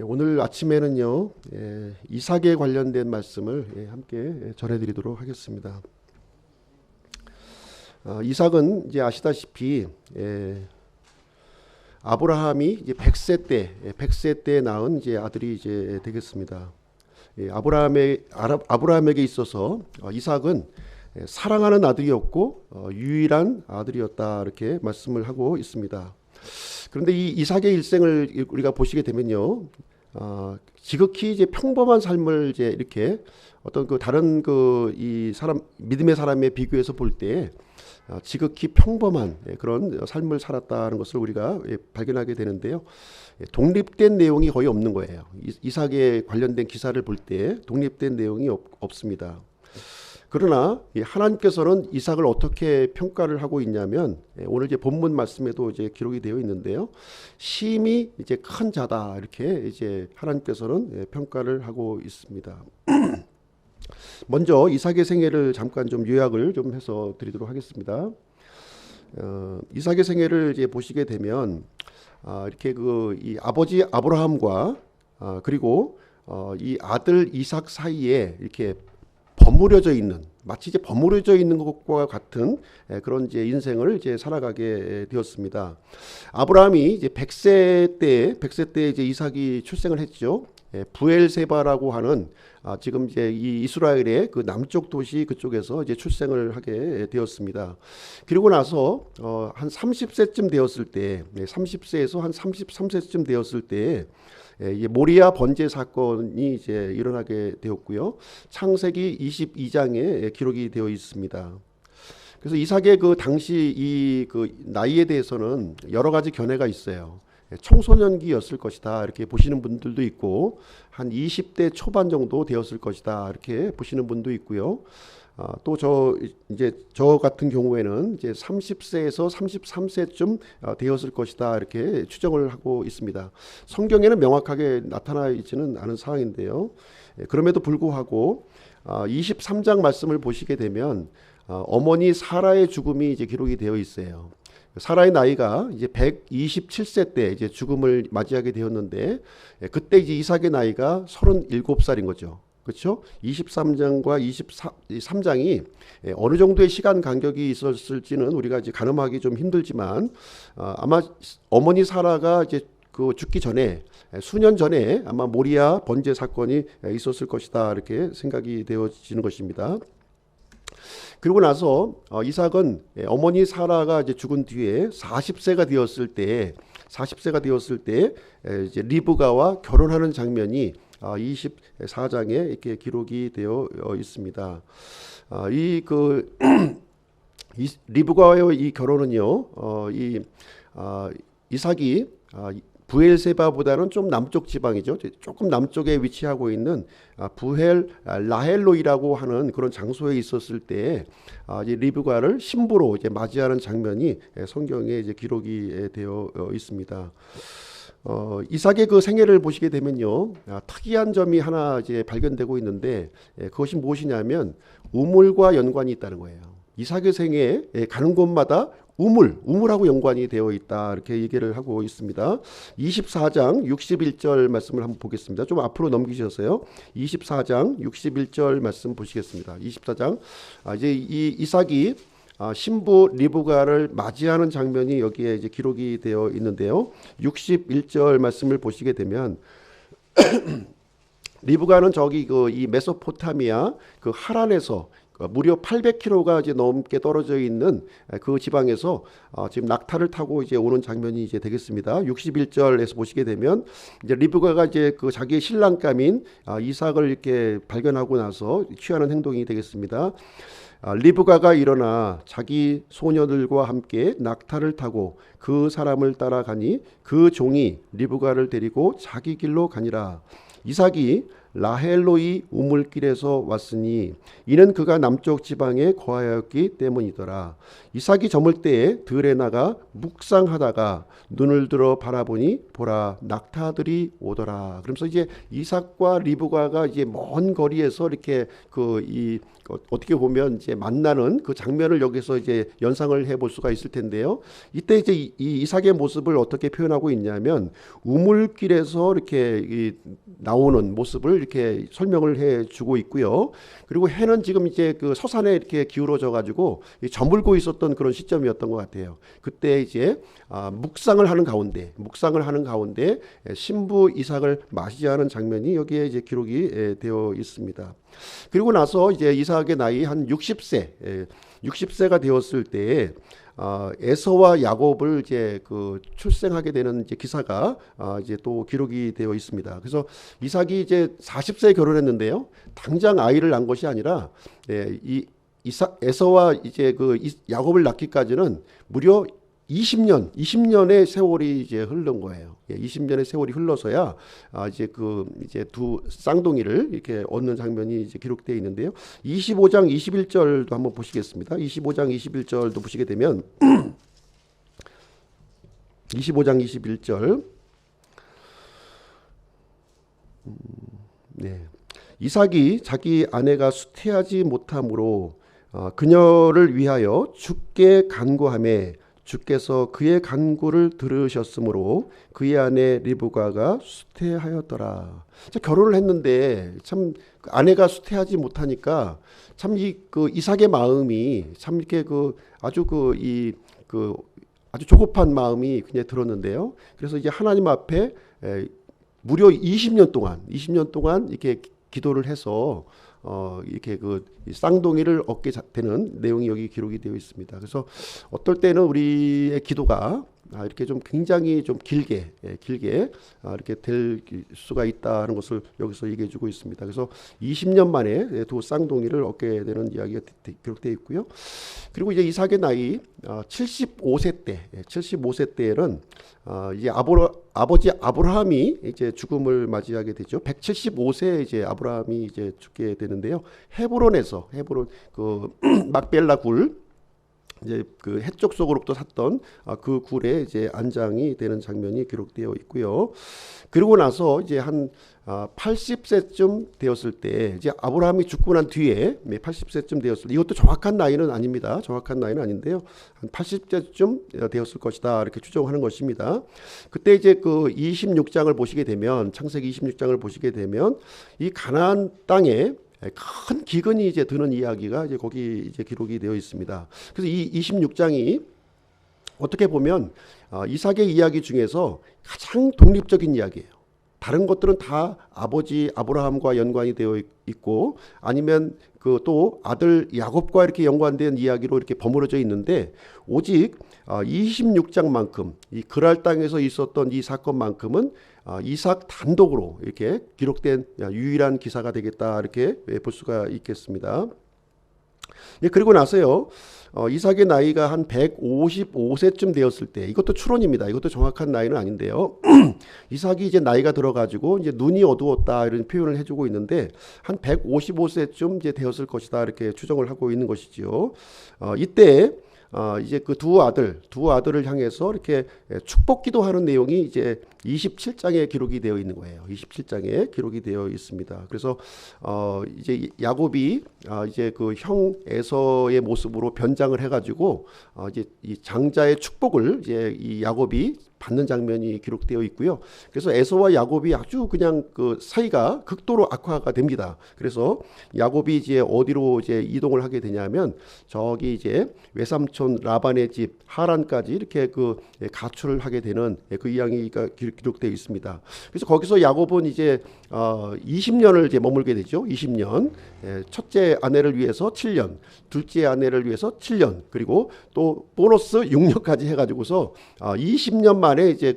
오늘 아침에는요, 이삭에 관련된 말씀을 함께 전해드리도록 하겠습니다. 이삭은 이제 아시다시피 아브라함이 이제 100세 때 낳은 이제 아들이 이제 되겠습니다. 아브라함에게 있어서 이삭은 사랑하는 아들이었고 유일한 아들이었다, 이렇게 말씀을 하고 있습니다. 그런데 이 이삭의 일생을 우리가 보시게 되면요, 지극히 이제 평범한 삶을 이제 이렇게 어떤 그 다른 그 이 사람 믿음의 사람에 비교해서 볼 때 지극히 평범한 그런 삶을 살았다는 것을 우리가 발견하게 되는데요. 독립된 내용이 거의 없는 거예요. 이삭에 관련된 기사를 볼 때 독립된 내용이 없습니다. 그러나 하나님께서는 이삭을 어떻게 평가를 하고 있냐면, 오늘 이제 본문 말씀에도 이제 기록이 되어 있는데요. 심히 이제 큰 자다, 이렇게 이제 하나님께서는 평가를 하고 있습니다. 먼저 이삭의 생애를 잠깐 좀 요약을 좀 해서 드리도록 하겠습니다. 이삭의 생애를 이제 보시게 되면 이렇게 그 이 아버지 아브라함과 그리고 이 아들 이삭 사이에 이렇게 버무려져 있는, 마치 이제 버무려져 있는 것과 같은 그런 이제 인생을 이제 살아가게 되었습니다. 아브라함이 이제 100세 때 이제 이삭이 출생을 했죠. 부엘세바라고 하는 지금 이제 이 이스라엘의 그 남쪽 도시 그쪽에서 이제 출생을 하게 되었습니다. 그리고 나서 한 30세쯤 되었을 때, 30세에서 한 33세쯤 되었을 때 모리아 번제 사건이 이제 일어나게 되었고요. 창세기 22장에 기록이 되어 있습니다. 그래서 이삭의 그 당시 이 그 나이에 대해서는 여러 가지 견해가 있어요. 청소년기였을 것이다, 이렇게 보시는 분들도 있고, 한 20대 초반 정도 되었을 것이다, 이렇게 보시는 분도 있고요. 또 저 같은 경우에는 이제 30세에서 33세쯤 되었을 것이다, 이렇게 추정을 하고 있습니다. 성경에는 명확하게 나타나 있지는 않은 사항인데요. 그럼에도 불구하고 23장 말씀을 보시게 되면 어머니 사라의 죽음이 이제 기록이 되어 있어요. 사라의 나이가 이제 127세 때 이제 죽음을 맞이하게 되었는데, 그때 이제 이삭의 나이가 37살인 거죠. 그렇죠? 23장과 23장이 어느 정도의 시간 간격이 있었을지는 우리가 이제 가늠하기 좀 힘들지만, 아마 어머니 사라가 이제 그 죽기 전에 수년 전에 아마 모리아 번제 사건이 있었을 것이다, 이렇게 생각이 되어지는 것입니다. 그리고 나서 이삭은 어머니 사라가 이제 죽은 뒤에 40세가 되었을 때 이제 리브가와 결혼하는 장면이 24장에 이렇게 기록이 되어 있습니다. 이 리브가와의 이 결혼은요, 이삭이 부엘세바보다는 좀 남쪽 지방이죠. 조금 남쪽에 위치하고 있는 라헬로이라고 하는 그런 장소에 있었을 때 이제 리브가를 신부로 이제 맞이하는 장면이 성경에 이제 기록이 되어 있습니다. 이삭의 그 생애를 보시게 되면요, 특이한 점이 하나 이제 발견되고 있는데, 그것이 무엇이냐면 우물과 연관이 있다는 거예요. 이삭의 생애에 가는 곳마다 우물하고 연관이 되어 있다, 이렇게 얘기를 하고 있습니다. 24장 61절 말씀을 한번 보겠습니다. 좀 앞으로 넘기셔서요. 24장 61절 말씀 보시겠습니다. 24장 이제 이 이삭이 신부 리브가를 맞이하는 장면이 여기에 이제 기록이 되어 있는데요. 61절 말씀을 보시게 되면 리브가는 저기 그 이 메소포타미아 그 하란에서 무려 800km가 이제 넘게 떨어져 있는 그 지방에서 지금 낙타를 타고 이제 오는 장면이 이제 되겠습니다. 61절에서 보시게 되면 이제 리브가가 이제 그 자기의 신랑감인 이삭을 이렇게 발견하고 나서 취하는 행동이 되겠습니다. 리브가가 일어나 자기 소녀들과 함께 낙타를 타고 그 사람을 따라가니 그 종이 리브가를 데리고 자기 길로 가니라. 이삭이 라헬로의 우물길에서 왔으니 이는 그가 남쪽 지방에 거하였기 때문이더라. 이삭이 저물 때에 들에 나가 묵상하다가 눈을 들어 바라보니 보라 낙타들이 오더라. 그러면서 이제 이삭과 리브가가 이제 먼 거리에서 이렇게 어떻게 보면 이제 만나는 그 장면을 여기서 이제 연상을 해볼 수가 있을 텐데요. 이때 이제 이 이삭의 모습을 어떻게 표현하고 있냐면 우물길에서 이렇게 나오는 모습을 이렇게 설명을 해주고 있고요. 그리고 해는 지금 이제 그 서산에 이렇게 기울어져 가지고 저물고 있었던 그런 시점이었던 것 같아요. 그때 이제 묵상을 하는 가운데 신부 이삭을 맞이하는 장면이 여기에 이제 기록이 되어 있습니다. 그리고 나서 이제 이삭의 나이 한 60세가 되었을 때에 에서와 야곱을 이제 출생하게 되는 이제 기사가 이제 또 기록이 되어 있습니다. 그래서 이삭이 이제 40세에 결혼했는데요. 당장 아이를 낳은 것이 아니라 이 에서와 이제 야곱을 낳기까지는 무려 20년의 세월이 이제 흐른 거예요. 20년의 세월이 흘러서야 이제 두 쌍둥이를 이렇게 얻는 장면이 이제 기록되어 있는데요. 25장 21절도 한번 보시겠습니다. 25장 21절도 보시게 되면 25장 21절 네. 이삭이 자기 아내가 수태하지 못함으로 그녀를 위하여 주께 간구하매 주께서 그의 간구를 들으셨으므로 그의 아내 리브가가 수태하였더라. 결혼을 했는데 참 아내가 수태하지 못하니까 참 이삭의 마음이 참 이렇게 아주 아주 조급한 마음이 그냥 들었는데요. 그래서 이제 하나님 앞에 무려 20년 동안 이렇게 기도를 해서 이렇게 쌍둥이를 얻게 되는 내용이 여기 기록이 되어 있습니다. 그래서 어떨 때는 우리의 기도가 이렇게 좀 굉장히 좀 길게 이렇게 될 수가 있다는 것을 여기서 얘기해 주고 있습니다. 그래서 20년 만에 두 쌍둥이를 얻게 되는 이야기가 기록되어 있고요. 그리고 이제 이삭의 나이 75세 때에는 이제 아버지 아브라함이 이제 죽음을 맞이하게 되죠. 175세에 이제 아브라함이 이제 죽게 되는데요. 헤브론에서 막벨라 굴 이제 해쪽 속으로부터 샀던 그 굴에 이제 안장이 되는 장면이 기록되어 있고요. 그리고 나서 이제 한 80세쯤 되었을 때 이제 아브라함이 죽고 난 뒤에 80세쯤 되었을 때 이것도 정확한 나이는 아닙니다. 정확한 나이는 아닌데요. 한 80세쯤 되었을 것이다 이렇게 추정하는 것입니다. 그때 이제 26장을 보시게 되면 창세기 26장을 보시게 되면 이 가나안 땅에 큰 기근이 이제 드는 이야기가 이제 거기 이제 기록이 되어 있습니다. 그래서 이 26장이 어떻게 보면 이삭의 이야기 중에서 가장 독립적인 이야기예요. 다른 것들은 다 아버지 아브라함과 연관이 되어 있고 아니면 또 아들 야곱과 이렇게 연관된 이야기로 이렇게 버무려져 있는데 오직 26장만큼 이 그랄 땅에서 있었던 이 사건만큼은 이삭 단독으로 이렇게 기록된 유일한 기사가 되겠다 이렇게 볼 수가 있겠습니다. 그리고 나서요. 이삭의 나이가 한 155세쯤 되었을 때 이것도 추론입니다. 이것도 정확한 나이는 아닌데요. 이삭이 이제 나이가 들어가지고 이제 눈이 어두웠다 이런 표현을 해주고 있는데 한 155세쯤 이제 되었을 것이다 이렇게 추정을 하고 있는 것이지요. 이때 이제 두 아들을 향해서 이렇게 축복 기도하는 내용이 이제 27장에 기록이 되어 있는 거예요. 27장에 기록이 되어 있습니다. 그래서 이제 야곱이 이제 형 에서의 모습으로 변장을 해가지고 이제 이 장자의 축복을 이제 이 야곱이 받는 장면이 기록되어 있고요. 그래서 에서와 야곱이 아주 그냥 사이가 극도로 악화가 됩니다. 그래서 야곱이 이제 어디로 이제 이동을 하게 되냐면 저기 이제 외삼촌 라반의 집 하란까지 이렇게 가출을 하게 되는 그 이야기가 기록되어 있습니다. 그래서 거기서 야곱은 이제 20년을 이제 머물게 되죠. 20년. 첫째 아내를 위해서 7년, 둘째 아내를 위해서 7년, 그리고 또 보너스 6년까지 해가지고서 20년 만에 이제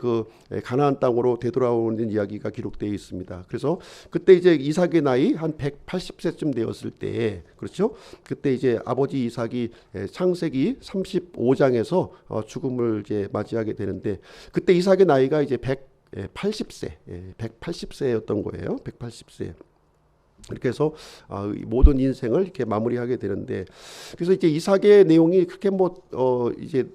가나안 땅으로 되돌아오는 이야기가 기록되어 있습니다. 그래서 그때 이제 이삭의 나이 한 180세쯤 되었을 때, 그렇죠? 그때 이제 아버지 이삭이 창세기 35장에서 죽음을 이제 맞이하게 되는데, 그때 이삭의 나이가 이제 180세였던 거예요. 180세. 이렇게 해서 이 모든 인생을 이렇게 마무리하게 되는데, 그래서 이제 이삭의 내용이 그렇게 이제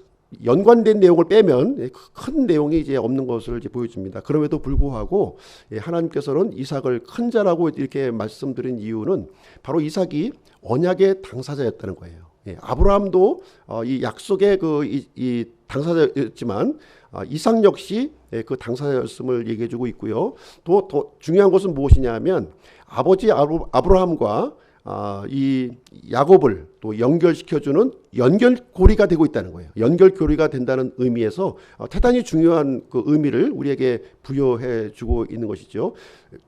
연관된 내용을 빼면 큰 내용이 이제 없는 것을 이제 보여줍니다. 그럼에도 불구하고 하나님께서는 이삭을 큰 자라고 이렇게 말씀드린 이유는 바로 이삭이 언약의 당사자였다는 거예요. 아브라함도 이 약속의 이 당사자였지만 이삭 역시 그 당사자였음을 얘기해주고 있고요. 또 더 중요한 것은 무엇이냐면 아버지 아브라함과 이 야곱을 또 연결시켜주는 연결고리가 되고 있다는 거예요. 연결고리가 된다는 의미에서 대단히 중요한 그 의미를 우리에게 부여해 주고 있는 것이죠.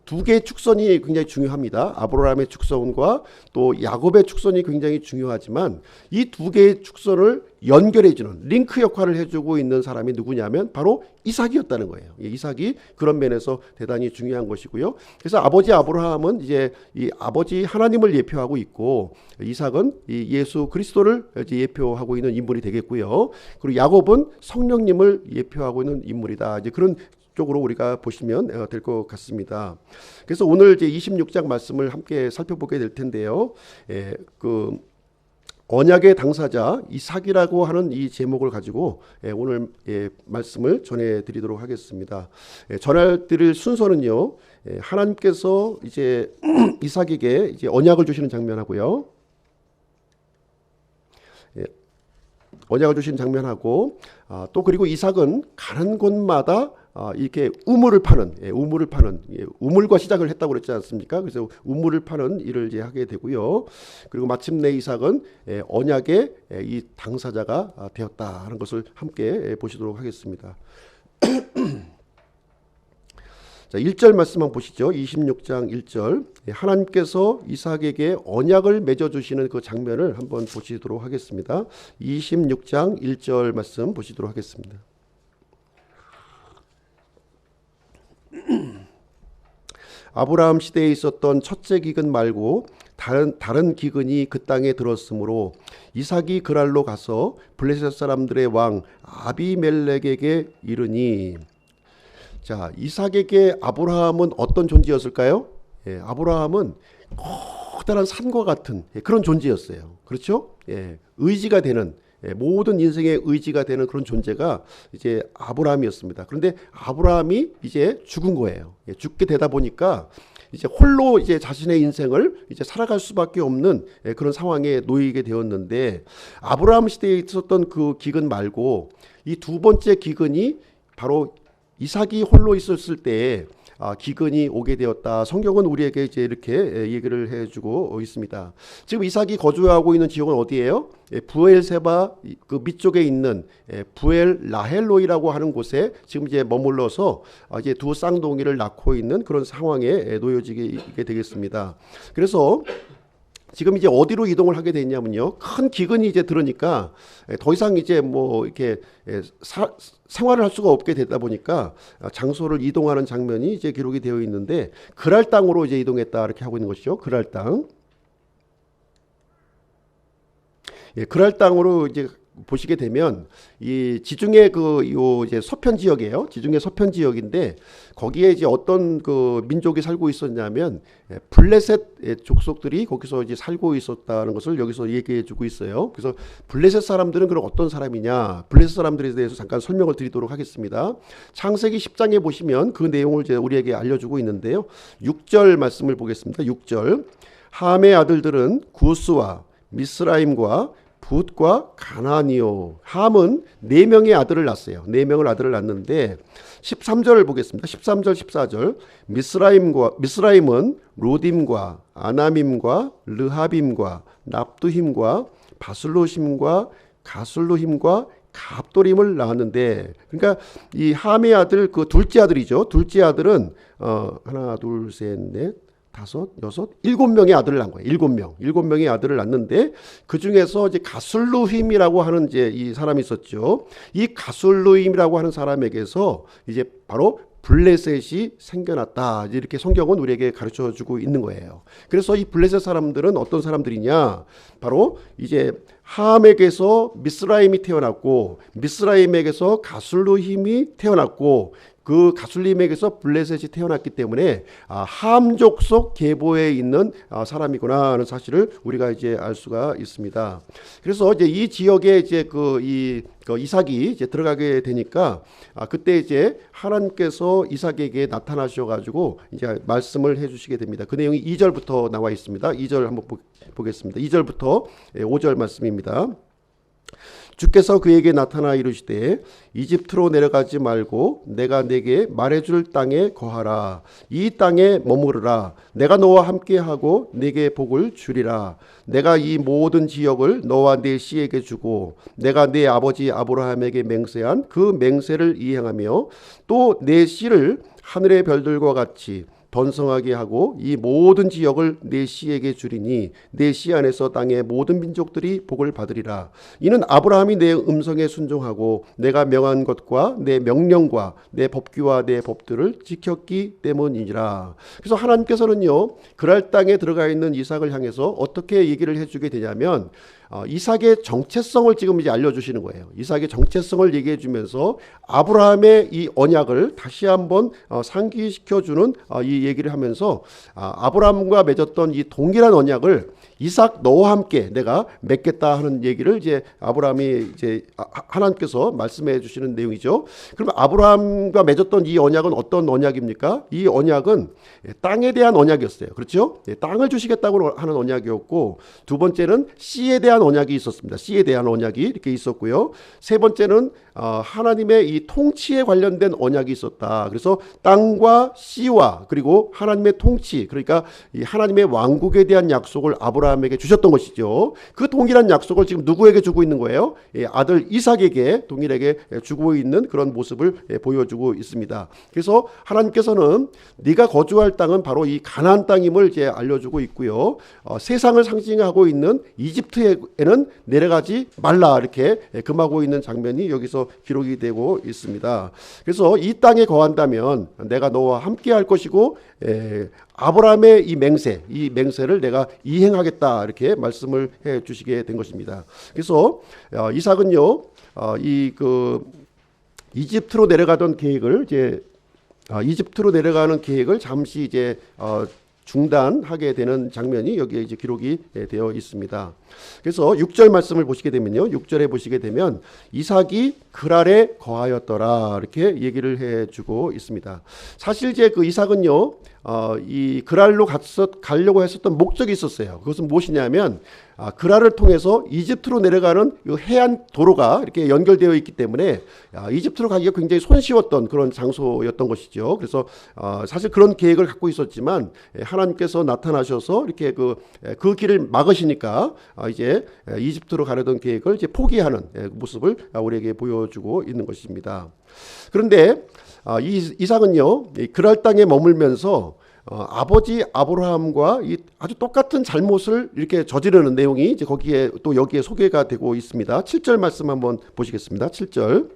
두 개의 축선이 굉장히 중요합니다. 아브라함의 축선과 또 야곱의 축선이 굉장히 중요하지만 이 두 개의 축선을 연결해주는 링크 역할을 해주고 있는 사람이 누구냐면 바로 이삭이었다는 거예요. 이삭이 그런 면에서 대단히 중요한 것이고요. 그래서 아버지 아브라함은 이제 이 아버지 하나님을 예표하고 있고, 이삭은 이 예수 그리스도를 이제 예표하고 있는 인물이 되겠고요. 그리고 야곱은 성령님을 예표하고 있는 인물이다. 이제 그런 쪽으로 우리가 보시면 될 것 같습니다. 그래서 오늘 이제 26장 말씀을 함께 살펴보게 될 텐데요. 그 언약의 당사자 이삭이라고 하는 이 제목을 가지고 오늘 말씀을 전해드리도록 하겠습니다. 전해드릴 순서는요, 하나님께서 이제 이삭에게 이제 언약을 주시는 장면하고요, 언약을 주시는 장면하고, 또 그리고 이삭은 가는 곳마다 이렇게 우물을 파는 우물과 시작을 했다고 그랬지 않습니까? 그래서 우물을 파는 일을 이제 하게 되고요. 그리고 마침내 이삭은 언약의 이 당사자가 되었다 하는 것을 함께 보시도록 하겠습니다. 자, 1절 말씀만 보시죠. 26장 1절. 하나님께서 이삭에게 언약을 맺어 주시는 그 장면을 한번 보시도록 하겠습니다. 26장 1절 말씀 보시도록 하겠습니다. 아브라함 시대에 있었던 첫째 기근 말고 다른 기근이 그 땅에 들었으므로 이삭이 그랄로 가서 블레셋 사람들의 왕 아비멜렉에게 이르니. 자, 이삭에게 아브라함은 어떤 존재였을까요? 아브라함은 커다란 산과 같은 그런 존재였어요. 그렇죠? 의지가 되는, 모든 인생의 의지가 되는 그런 존재가 이제 아브라함이었습니다. 그런데 아브라함이 이제 죽은 거예요. 죽게 되다 보니까 이제 홀로 이제 자신의 인생을 이제 살아갈 수밖에 없는 그런 상황에 놓이게 되었는데, 아브라함 시대에 있었던 그 기근 말고 이 두 번째 기근이 바로 이삭이 홀로 있었을 때에 기근이 오게 되었다. 성경은 우리에게 이제 이렇게 얘기를 해주고 있습니다. 지금 이삭이 거주하고 있는 지역은 어디예요? 부엘세바 그 밑쪽에 있는 부엘 라헬로이라고 하는 곳에 지금 이제 머물러서 이제 두 쌍둥이를 낳고 있는 그런 상황에 놓여지게 되겠습니다. 그래서 지금 이제 어디로 이동을 하게 됐냐면요, 큰 기근이 이제 들으니까 더 이상 이제 뭐 이렇게 생활을 할 수가 없게 되다 보니까 장소를 이동하는 장면이 이제 기록이 되어 있는데, 그랄 땅으로 이제 이동했다 이렇게 하고 있는 것이죠. 그랄 땅. 그랄 땅으로 이제 보시게 되면 이 지중해 요 이제 서편 지역이에요. 지중해 서편 지역인데 거기에 이제 어떤 그 민족이 살고 있었냐면 블레셋 족속들이 거기서 이제 살고 있었다는 것을 여기서 얘기해주고 있어요. 그래서 블레셋 사람들은 그럼 어떤 사람이냐? 블레셋 사람들에 대해서 잠깐 설명을 드리도록 하겠습니다. 창세기 10장에 보시면 그 내용을 이제 우리에게 알려주고 있는데요. 6절 말씀을 보겠습니다. 6절. 함의 아들들은 구스와 미스라임과 붓과 가나니요. 함은 4명의 아들을 낳았어요. 4명을 아들을 낳았는데 13절을 보겠습니다. 13절 14절. 미스라임은 로딤과 아나밈과 르하빔과 납두힘과 바슬로심과 가슬로힘과 갑도림을 낳았는데, 그러니까 이 함의 아들 그 둘째 아들이죠. 둘째 아들은 하나 둘 셋 넷 다섯, 여섯, 7명의 아들을 낳은 거예요. 7명의 아들을 낳는데 그 중에서 이제 가술루힘이라고 하는 이제 이 사람이 있었죠. 이 가술루힘이라고 하는 사람에게서 이제 바로 블레셋이 생겨났다. 이렇게 성경은 우리에게 가르쳐 주고 있는 거예요. 그래서 이 블레셋 사람들은 어떤 사람들이냐? 바로 이제 함에게서 미스라임이 태어났고 미스라임에게서 가술루힘이 태어났고 그 가술림에게서 블레셋이 태어났기 때문에 함 족속 계보에 있는 사람이구나 하는 사실을 우리가 이제 알 수가 있습니다. 그래서 이제 이 지역에 이제 그 이삭이 이제 들어가게 되니까 그때 이제 하나님께서 이삭에게 나타나셔 가지고 이제 말씀을 해 주시게 됩니다. 그 내용이 2절부터 나와 있습니다. 2절 한번 보겠습니다. 2절부터 5절 말씀입니다. 주께서 그에게 나타나 이르시되 이집트로 내려가지 말고 내가 내게 말해줄 땅에 거하라. 이 땅에 머무르라. 내가 너와 함께하고 내게 복을 주리라. 내가 이 모든 지역을 너와 네 씨에게 주고 내가 네 아버지 아브라함에게 맹세한 그 맹세를 이행하며 또 네 씨를 하늘의 별들과 같이 번성하게 하고 이 모든 지역을 내 씨에게 주리니 내 씨 안에서 땅의 모든 민족들이 복을 받으리라. 이는 아브라함이 내 음성에 순종하고 내가 명한 것과 내 명령과 내 법규와 내 법들을 지켰기 때문이니라. 그래서 하나님께서는요, 그랄 땅에 들어가 있는 이삭을 향해서 어떻게 얘기를 해주게 되냐면 이삭의 정체성을 지금 이제 알려주시는 거예요. 이삭의 정체성을 얘기해 주면서 아브라함의 이 언약을 다시 한번 상기시켜주는 이 얘기를 하면서 아브라함과 맺었던 이 동일한 언약을 이삭 너와 함께 내가 맺겠다 하는 얘기를 이제 아브라함이 이제 하나님께서 말씀해 주시는 내용이죠. 그럼 아브라함과 맺었던 이 언약은 어떤 언약입니까? 이 언약은 땅에 대한 언약이었어요. 그렇죠? 땅을 주시겠다고 하는 언약이었고, 두 번째는 씨에 대한 언약이 있었습니다. 씨에 대한 언약이 이렇게 있었고요. 세 번째는 하나님의 이 통치에 관련된 언약이 있었다. 그래서 땅과 씨와 그리고 하나님의 통치, 그러니까 이 하나님의 왕국에 대한 약속을 아브라함에게 주셨던 것이죠. 그 동일한 약속을 지금 누구에게 주고 있는 거예요? 아들 이삭에게 동일하게 주고 있는 그런 모습을 보여주고 있습니다. 그래서 하나님께서는 네가 거주할 땅은 바로 이 가나안 땅임을 이제 알려주고 있고요. 세상을 상징하고 있는 이집트에는 내려가지 말라 이렇게 금하고 있는 장면이 여기서 기록이 되고 있습니다. 그래서 이 땅에 거한다면 내가 너와 함께 할 것이고 아브라함의 이 맹세를 내가 이행하겠다 이렇게 말씀을 해 주시게 된 것입니다. 그래서 이삭은요, 이집트로 내려가던 계획을 이제 이집트로 내려가는 계획을 잠시 이제 중단하게 되는 장면이 여기에 이제 기록이 되어 있습니다. 그래서 6절 말씀을 보시게 되면요, 6절에 보시게 되면 이삭이 그랄에 거하였더라 이렇게 얘기를 해주고 있습니다. 사실 이제 그 이삭은요, 이 그랄로 가려고 했었던 목적이 있었어요. 그것은 무엇이냐면 그랄을 통해서 이집트로 내려가는 이 해안 도로가 이렇게 연결되어 있기 때문에 이집트로 가기가 굉장히 손쉬웠던 그런 장소였던 것이죠. 그래서 사실 그런 계획을 갖고 있었지만 하나님께서 나타나셔서 이렇게 그 길을 막으시니까 이제 이집트로 가려던 계획을 이제 포기하는 모습을 우리에게 보여주고 있는 것입니다. 그런데 이삭은요, 그랄 땅에 머물면서 아버지 아브라함과 이 아주 똑같은 잘못을 이렇게 저지르는 내용이 이제 거기에 또 여기에 소개가 되고 있습니다. 7절 말씀 한번 보시겠습니다. 7절.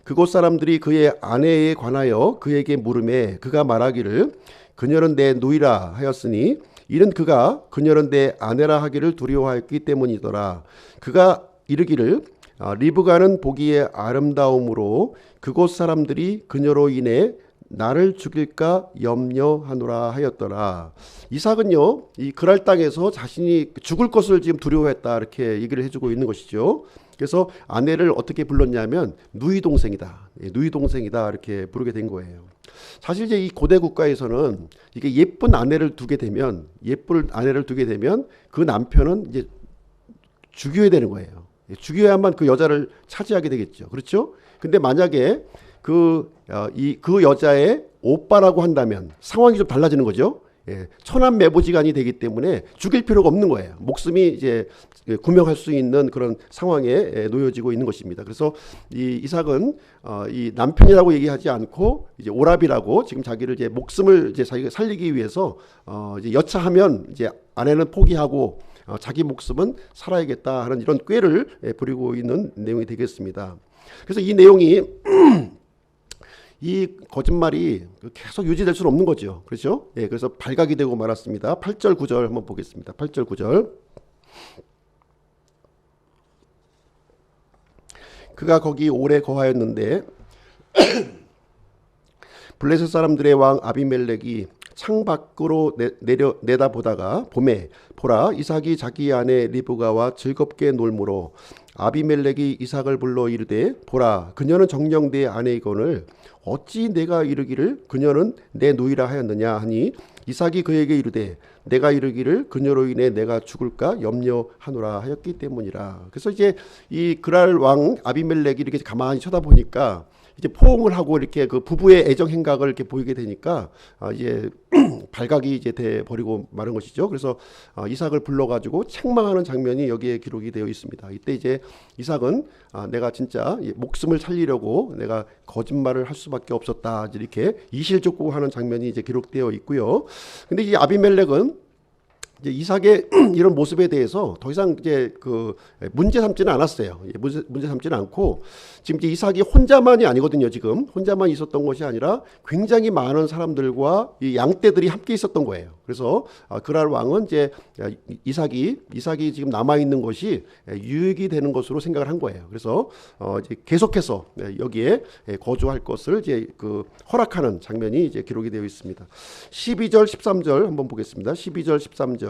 그곳 사람들이 그의 아내에 관하여 그에게 물음에 그가 말하기를 그녀는 내 누이라 하였으니 이는 그가 그녀는 내 아내라 하기를 두려워하였기 때문이더라. 그가 이르기를 리브가는 보기에 아름다움으로 그곳 사람들이 그녀로 인해 나를 죽일까 염려하노라 하였더라. 이삭은요, 이 그랄 땅에서 자신이 죽을 것을 지금 두려워했다 이렇게 얘기를 해주고 있는 것이죠. 그래서 아내를 어떻게 불렀냐면 누이 동생이다, 누이 동생이다 이렇게 부르게 된 거예요. 사실 이제 이 고대 국가에서는 이게 예쁜 아내를 두게 되면 그 남편은 이제 죽여야 되는 거예요. 죽여야만 그 여자를 차지하게 되겠죠. 그렇죠? 근데 만약에 그 여자의 오빠라고 한다면 상황이 좀 달라지는 거죠. 천한매보지간이 되기 때문에 죽일 필요가 없는 거예요. 목숨이 이제 구명할 수 있는 그런 상황에 놓여지고 있는 것입니다. 그래서 이 이삭은 이 남편이라고 얘기하지 않고 이제 오라비라고 지금 자기를 이제 목숨을 이제 자기가 살리기 위해서 이제 여차하면 이제 아내는 포기하고 자기 목숨은 살아야겠다 하는 이런 꾀를 부리고 있는 내용이 되겠습니다. 그래서 이 내용이 이 거짓말이 계속 유지될 수는 없는 거죠. 그렇죠? 예, 그래서 발각이 되고 말았습니다. 8절 9절 한번 보겠습니다. 8절 9절. 그가 거기 오래 거하였는데 블레셋 사람들의 왕 아비멜렉이 창 밖으로 내다보다가 봄에 보라 이삭이 자기 아내 리브가와 즐겁게 놀므로 아비멜렉이 이삭을 불러 이르되 보라 그녀는 정녕 내 아내이거늘 어찌 내가 이르기를 그녀는 내 누이라 하였느냐 하니 이삭이 그에게 이르되 내가 이르기를 그녀로 인해 내가 죽을까 염려하노라 하였기 때문이라. 그래서 이제 이 그랄 왕 아비멜렉이 이렇게 가만히 쳐다보니까 이제 포옹을 하고 이렇게 그 부부의 애정 행각을 이렇게 보이게 되니까 이제 발각이 이제 돼 버리고 마는 것이죠. 그래서 이삭을 불러가지고 책망하는 장면이 여기에 기록이 되어 있습니다. 이때 이제 이삭은 내가 진짜 목숨을 살리려고 내가 거짓말을 할 수밖에 없었다 이렇게 이실족구하는 장면이 이제 기록되어 있고요. 근데 이 아비멜렉은 이제 이삭의 이런 모습에 대해서 더 이상 이제 그 문제 삼지는 않았어요. 문제 삼지는 않고 지금 이제 이삭이 혼자만이 아니거든요. 지금 혼자만 있었던 것이 아니라 굉장히 많은 사람들과 이 양떼들이 함께 있었던 거예요. 그래서 그랄 왕은 이제 이삭이 지금 남아 있는 것이 유익이 되는 것으로 생각을 한 거예요. 그래서 이제 계속해서 여기에 거주할 것을 이제 그 허락하는 장면이 이제 기록이 되어 있습니다. 12절 13절 한번 보겠습니다. 12절 13절.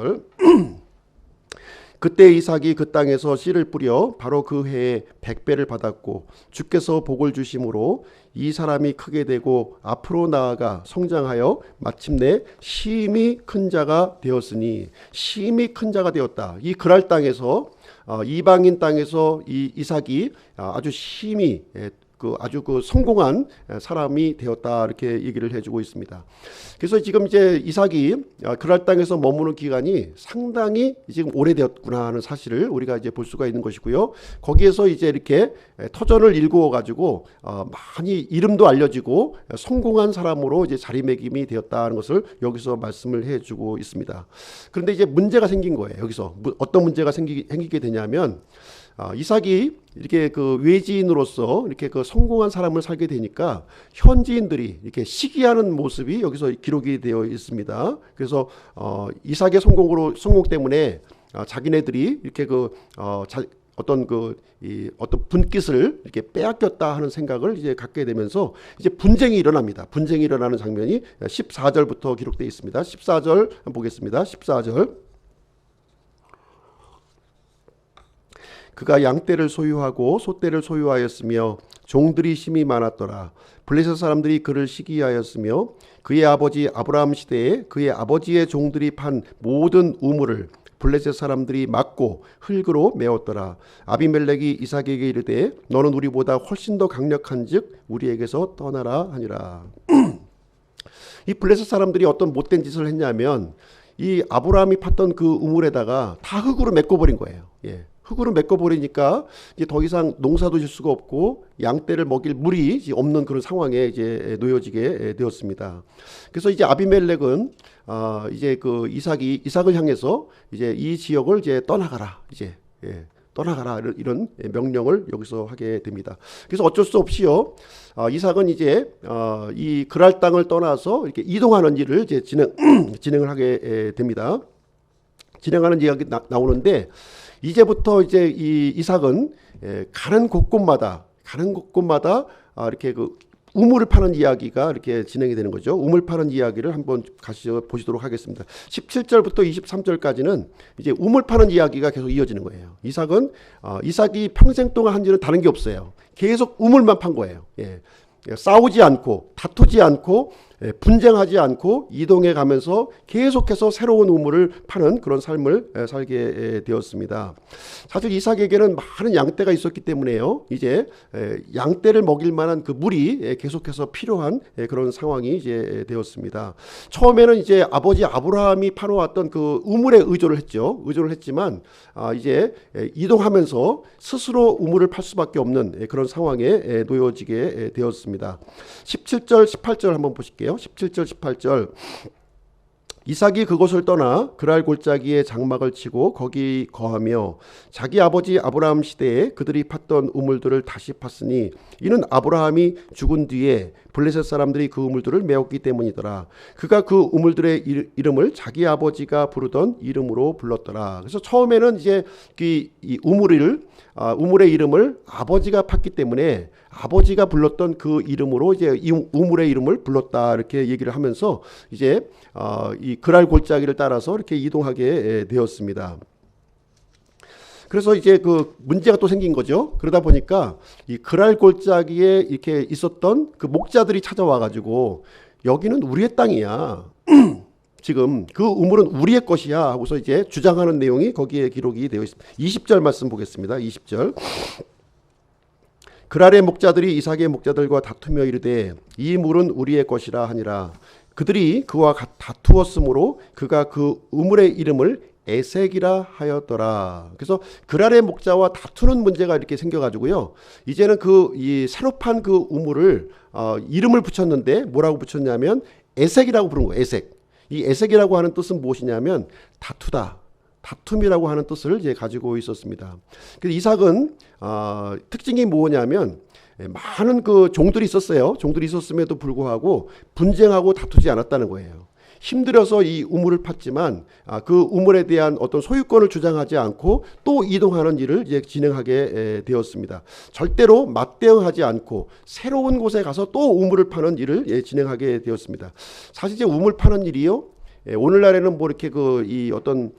그때 이삭이 그 땅에서 씨를 뿌려 바로 그 해에 100배를 받았고 주께서 복을 주심으로 이 사람이 크게 되고 앞으로 나아가 성장하여 마침내 심히 큰 자가 되었으니 심히 큰 자가 되었다. 이 그랄 땅에서 이방인 땅에서 이 이삭이 아주 심히 아주 성공한 사람이 되었다 이렇게 얘기를 해주고 있습니다. 그래서 지금 이제 이삭이 그랄 땅에서 머무는 기간이 상당히 지금 오래되었구나 하는 사실을 우리가 이제 볼 수가 있는 것이고요. 거기에서 이제 이렇게 터전을 일구어 가지고 많이 이름도 알려지고 성공한 사람으로 이제 자리매김이 되었다는 것을 여기서 말씀을 해주고 있습니다. 그런데 이제 문제가 생긴 거예요. 여기서 어떤 문제가 생기게 되냐면. 이삭이 이렇게 그 외지인으로서 이렇게 그 성공한 사람을 살게 되니까 현지인들이 이렇게 시기하는 모습이 여기서 기록이 되어 있습니다. 그래서 이삭의 성공 때문에 자기네들이 이렇게 어떤 분깃을 이렇게 빼앗겼다 하는 생각을 이제 갖게 되면서 이제 분쟁이 일어납니다. 분쟁이 일어나는 장면이 14절부터 기록되어 있습니다. 14절 한번 보겠습니다. 14절. 그가 양떼를 소유하고 소떼를 소유하였으며 종들이 심히 많았더라. 블레셋 사람들이 그를 시기하였으며 그의 아버지 아브라함 시대에 그의 아버지의 종들이 판 모든 우물을 블레셋 사람들이 막고 흙으로 메웠더라. 아비멜렉이 이삭에게 이르되 너는 우리보다 훨씬 더 강력한즉 우리에게서 떠나라 하니라. 이 블레셋 사람들이 어떤 못된 짓을 했냐면 이 아브라함이 팠던 그 우물에다가 다 흙으로 메꿔버린 거예요. 예. 흙으로 메꿔버리니까 이제 더 이상 농사도 질 수가 없고 양떼를 먹일 물이 없는 그런 상황에 이제 놓여지게 되었습니다. 그래서 이제 아비멜렉은 이제 그 이삭을 향해서 이제 이 지역을 이제 떠나가라 떠나가라 이런 명령을 여기서 하게 됩니다. 그래서 어쩔 수 없이요 이삭은 이제 이 그랄 땅을 떠나서 이렇게 이동하는 일을 이제 진행을 하게 됩니다. 진행하는 이야기 나오는데. 이제부터 이제 이 이삭은 가는 곳곳마다 이렇게 그 우물을 파는 이야기가 이렇게 진행이 되는 거죠. 우물 파는 이야기를 한번 같이 보시도록 하겠습니다. 17절부터 23절까지는 이제 우물 파는 이야기가 계속 이어지는 거예요. 이삭이 평생 동안 한 일은 다른 게 없어요. 계속 우물만 판 거예요. 예. 싸우지 않고 다투지 않고 분쟁하지 않고 이동해 가면서 계속해서 새로운 우물을 파는 그런 삶을 살게 되었습니다. 사실 이삭에게는 많은 양떼가 있었기 때문에요. 이제 양떼를 먹일 만한 그 물이 계속해서 필요한 그런 상황이 이제 되었습니다. 처음에는 이제 아버지 아브라함이 파놓았던 그 우물에 의존을 했지만 이제 이동하면서 스스로 우물을 팔 수밖에 없는 그런 상황에 놓여지게 되었습니다. 17절 18절 한번 보실게요. 17절 18절. 이삭이 그곳을 떠나 그랄 골짜기에 장막을 치고 거기 거하며 자기 아버지 아브라함 시대에 그들이 팠던 우물들을 다시 팠으니 이는 아브라함이 죽은 뒤에 블레셋 사람들이 그 우물들을 메웠기 때문이더라. 그가 그 우물들의 이름을 자기 아버지가 부르던 이름으로 불렀더라. 그래서 처음에는 이제 이 우물의 이름을 아버지가 팠기 때문에 아버지가 불렀던 그 이름으로 이제 이 우물의 이름을 불렀다 이렇게 얘기를 하면서 이제 이 그랄 골짜기를 따라서 이렇게 이동하게 되었습니다. 그래서 이제 그 문제가 또 생긴 거죠. 그러다 보니까 이 그랄 골짜기에 이렇게 있었던 그 목자들이 찾아와 가지고 여기는 우리의 땅이야. 지금 그 우물은 우리의 것이야 하고서 이제 주장하는 내용이 거기에 기록이 되어 있습니다. 20절 말씀 보겠습니다. 20절. 그랄의 목자들이 이삭의 목자들과 다투며 이르되 이 물은 우리의 것이라 하니라. 그들이 그와 다투었으므로 그가 그 우물의 이름을 에색이라 하였더라. 그래서 그랄의 목자와 다투는 문제가 이렇게 생겨가지고요. 이제는 이 새로 판 그 우물을 이름을 붙였는데 뭐라고 붙였냐면 에색이라고 부른 거예요. 에색. 이 에색이라고 하는 뜻은 무엇이냐면 다투다. 다툼이라고 하는 뜻을 이제 가지고 있었습니다. 그래서 이삭은 특징이 뭐냐면 많은 그 종들이 있었어요. 종들이 있었음에도 불구하고 분쟁하고 다투지 않았다는 거예요. 힘들어서 이 우물을 팠지만 그 우물에 대한 어떤 소유권을 주장하지 않고 또 이동하는 일을 이제 진행하게 되었습니다. 절대로 맞대응하지 않고 새로운 곳에 가서 또 우물을 파는 일을 진행하게 되었습니다. 사실 이제 우물 파는 일이요. 오늘날에는 뭐 이렇게 이 어떤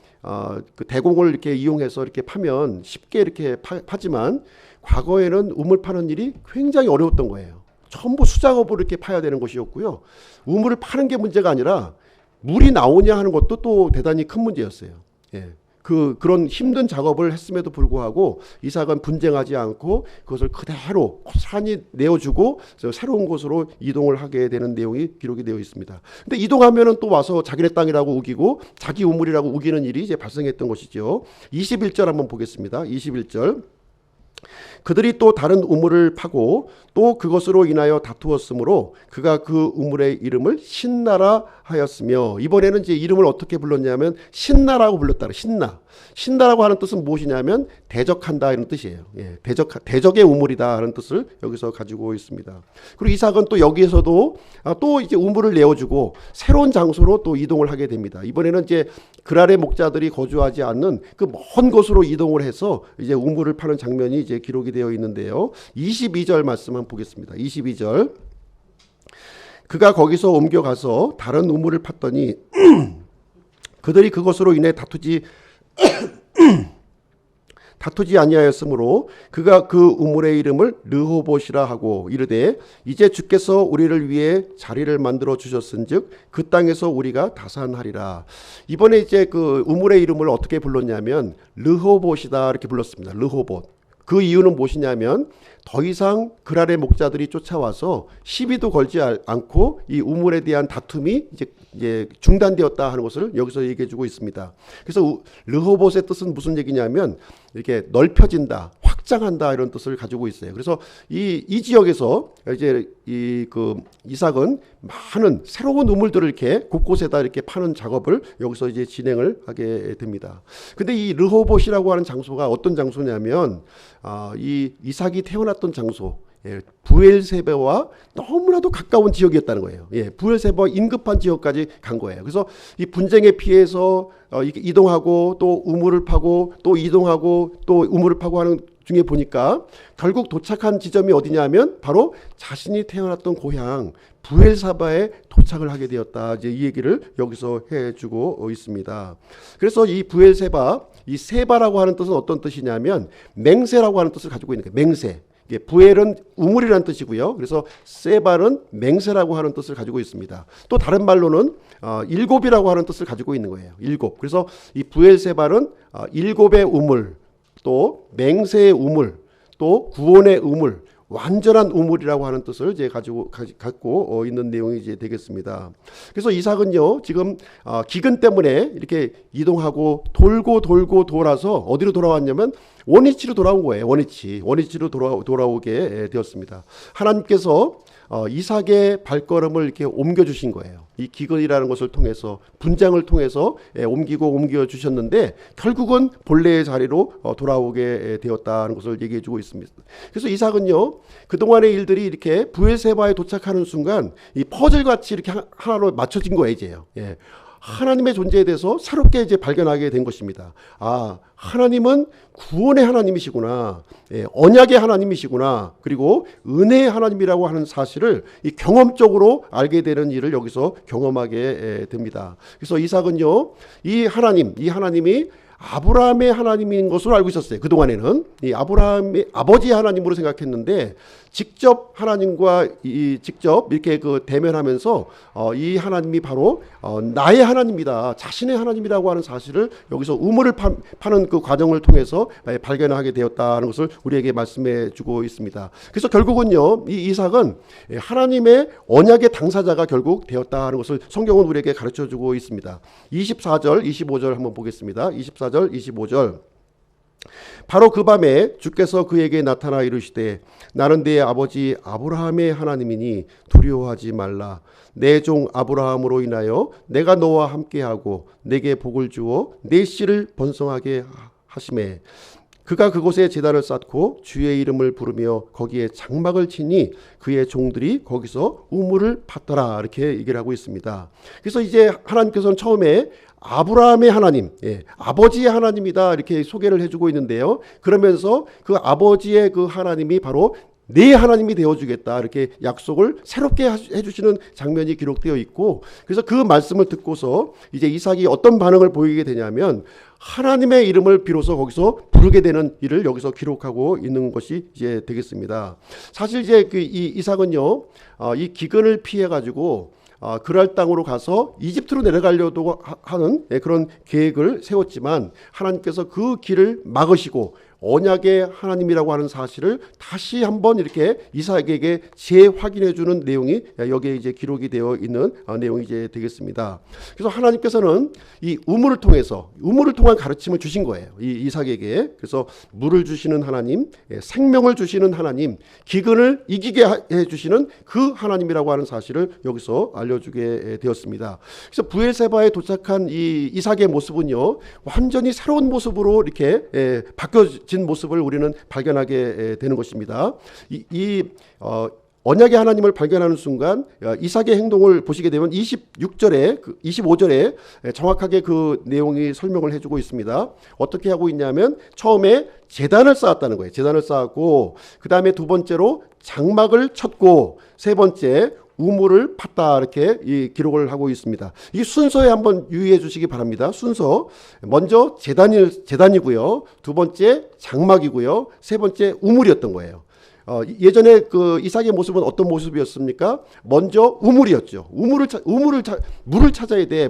그 대공을 이렇게 이용해서 이렇게 파면 쉽게 이렇게 파지만 과거에는 우물 파는 일이 굉장히 어려웠던 거예요. 전부 수작업으로 이렇게 파야 되는 것이었고요. 우물을 파는 게 문제가 아니라 물이 나오냐 하는 것도 또 대단히 큰 문제였어요. 예. 그런 힘든 작업을 했음에도 불구하고 이삭은 분쟁하지 않고 그것을 그대로 고스란히 내어주고 새로운 곳으로 이동을 하게 되는 내용이 기록이 되어 있습니다. 근데 이동하면은 또 와서 자기네 땅이라고 우기고 자기 우물이라고 우기는 일이 이제 발생했던 것이죠. 21절 한번 보겠습니다. 21절. 그들이 또 다른 우물을 파고 또 그것으로 인하여 다투었으므로 그가 그 우물의 이름을 신나라 하였으며 이번에는 이제 이름을 어떻게 불렀냐면 신나라고 불렀다. 신나라고 하는 뜻은 무엇이냐면 대적한다 이런 뜻이에요. 예, 대적의 우물이다 하는 뜻을 여기서 가지고 있습니다. 그리고 이삭은 또 여기에서도 또 이제 우물을 내어주고 새로운 장소로 또 이동을 하게 됩니다. 이번에는 이제 그랄의 목자들이 거주하지 않는 그 먼 곳으로 이동을 해서 이제 우물을 파는 장면이 이제 기록이 되어 있는데요. 22절 말씀 한번 보겠습니다. 22절. 그가 거기서 옮겨가서 다른 우물을 팠더니 그들이 그것으로 인해 다투지 아니하였으므로 그가 그 우물의 이름을 르호봇이라 하고 이르되 이제 주께서 우리를 위해 자리를 만들어 주셨은즉 그 땅에서 우리가 다산하리라. 이번에 이제 그 우물의 이름을 어떻게 불렀냐면 르호봇이다 이렇게 불렀습니다. 르호봇. 그 이유는 무엇이냐면 더 이상 그랄의 목자들이 쫓아와서 시비도 걸지 않고 이 우물에 대한 다툼이 이제 중단되었다 하는 것을 여기서 얘기해 주고 있습니다. 그래서 르호봇의 뜻은 무슨 얘기냐면 이렇게 넓혀진다, 확장한다 이런 뜻을 가지고 있어요. 그래서 이 지역에서 이제 이삭은 많은 새로운 우물들을 이렇게 곳곳에다 이렇게 파는 작업을 여기서 이제 진행을 하게 됩니다. 근데 이 르호봇이라고 하는 장소가 어떤 장소냐면 이 이삭이 태어났던 장소, 부엘세바와 너무나도 가까운 지역이었다는 거예요. 부엘세바와 인급한 지역까지 간 거예요. 그래서 이 분쟁에 피해서 이동하고 또 우물을 파고 또 이동하고 또 우물을 파고 하는 중에 보니까 결국 도착한 지점이 어디냐면 바로 자신이 태어났던 고향 부엘사바에 도착을 하게 되었다. 이제 이 얘기를 여기서 해주고 있습니다. 그래서 이 부엘세바, 이 세바라고 하는 뜻은 어떤 뜻이냐면 맹세라고 하는 뜻을 가지고 있는 거예요. 맹세. 부엘은 우물이라는 뜻이고요. 그래서 세바는 맹세라고 하는 뜻을 가지고 있습니다. 또 다른 말로는 일곱이라고 하는 뜻을 가지고 있는 거예요. 일곱. 그래서 이 부엘세바는 일곱의 우물, 또 맹세의 우물, 또 구원의 우물, 완전한 우물이라고 하는 뜻을 이제 갖고 있는 내용이 이제 되겠습니다. 그래서 이삭은요 지금 기근 때문에 이렇게 이동하고 돌고 돌아서 어디로 돌아왔냐면 원위치로 돌아온 거예요. 원위치로 돌아오게 되었습니다. 하나님께서 이삭의 발걸음을 이렇게 옮겨 주신 거예요. 이 기근이라는 것을 통해서, 분장을 통해서 옮겨 주셨는데 결국은 본래의 자리로 돌아오게 되었다는 것을 얘기해 주고 있습니다. 그래서 이삭은요, 그동안의 일들이 이렇게 브엘세바에 도착하는 순간 이 퍼즐같이 이렇게 하나로 맞춰진 거예요, 이제요. 예. 하나님의 존재에 대해서 새롭게 이제 발견하게 된 것입니다. 아, 하나님은 구원의 하나님이시구나. 예, 언약의 하나님이시구나. 그리고 은혜의 하나님이라고 하는 사실을 이 경험적으로 알게 되는 일을 여기서 경험하게 됩니다. 그래서 이삭은요, 이 하나님이 아브라함의 하나님인 것으로 알고 있었어요. 그동안에는 이 아브라함의 아버지의 하나님으로 생각했는데 직접 하나님과 직접 이렇게 대면하면서 이 하나님이 바로 나의 하나님이다, 자신의 하나님이라고 하는 사실을 여기서 우물을 파는 그 과정을 통해서 발견하게 되었다는 것을 우리에게 말씀해 주고 있습니다. 그래서 결국은요, 이 이삭은 하나님의 언약의 당사자가 결국 되었다는 것을 성경은 우리에게 가르쳐 주고 있습니다. 24절 25절 한번 보겠습니다. 24절 25절. 바로 그 밤에 주께서 그에게 나타나 이르시되 나는 네 아버지 아브라함의 하나님이니 두려워하지 말라. 내 종 아브라함으로 인하여 내가 너와 함께하고 내게 복을 주어 네 씨를 번성하게 하시매 그가 그곳에 제단을 쌓고 주의 이름을 부르며 거기에 장막을 치니 그의 종들이 거기서 우물을 팠더라. 이렇게 얘기를 하고 있습니다. 그래서 이제 하나님께서는 처음에 아브라함의 하나님, 아버지의 하나님이다, 이렇게 소개를 해주고 있는데요. 그러면서 그 아버지의 그 하나님이 바로 내 하나님이 되어주겠다, 이렇게 약속을 새롭게 해주시는 장면이 기록되어 있고, 그래서 그 말씀을 듣고서 이제 이삭이 어떤 반응을 보이게 되냐면 하나님의 이름을 비로소 거기서 부르게 되는 일을 여기서 기록하고 있는 것이 이제 되겠습니다. 사실 이제 이 이삭은요, 이 기근을 피해 가지고 그랄 땅으로 가서 이집트로 내려가려고 하는 그런 계획을 세웠지만 하나님께서 그 길을 막으시고 언약의 하나님이라고 하는 사실을 다시 한번 이렇게 이삭에게 재확인해 주는 내용이 여기에 이제 기록이 되어 있는 내용이 이제 되겠습니다. 그래서 하나님께서는 이 우물을 통한 가르침을 주신 거예요. 이 이삭에게. 그래서 물을 주시는 하나님, 생명을 주시는 하나님, 기근을 이기게 해 주시는 그 하나님이라고 하는 사실을 여기서 알려주게 되었습니다. 그래서 브엘세바에 도착한 이 이삭의 모습은요, 완전히 새로운 모습으로 이렇게 바뀌어진 모습을 우리는 발견하게 되는 것입니다. 언약의 하나님을 발견하는 순간 이삭의 행동을 보시게 되면 25절에 정확하게 그 내용이 설명을 해주고 있습니다. 어떻게 하고 있냐면 처음에 제단을 쌓았다는 거예요. 제단을 쌓았고 그 다음에 두 번째로 장막을 쳤고 세 번째 우물을 팠다, 이렇게 이 기록을 하고 있습니다. 이 순서에 한번 유의해 주시기 바랍니다. 순서. 먼저 제단이고요. 두 번째 장막이고요. 세 번째 우물이었던 거예요. 예전에 그 이삭의 모습은 어떤 모습이었습니까? 먼저 우물이었죠. 물을 찾아야 돼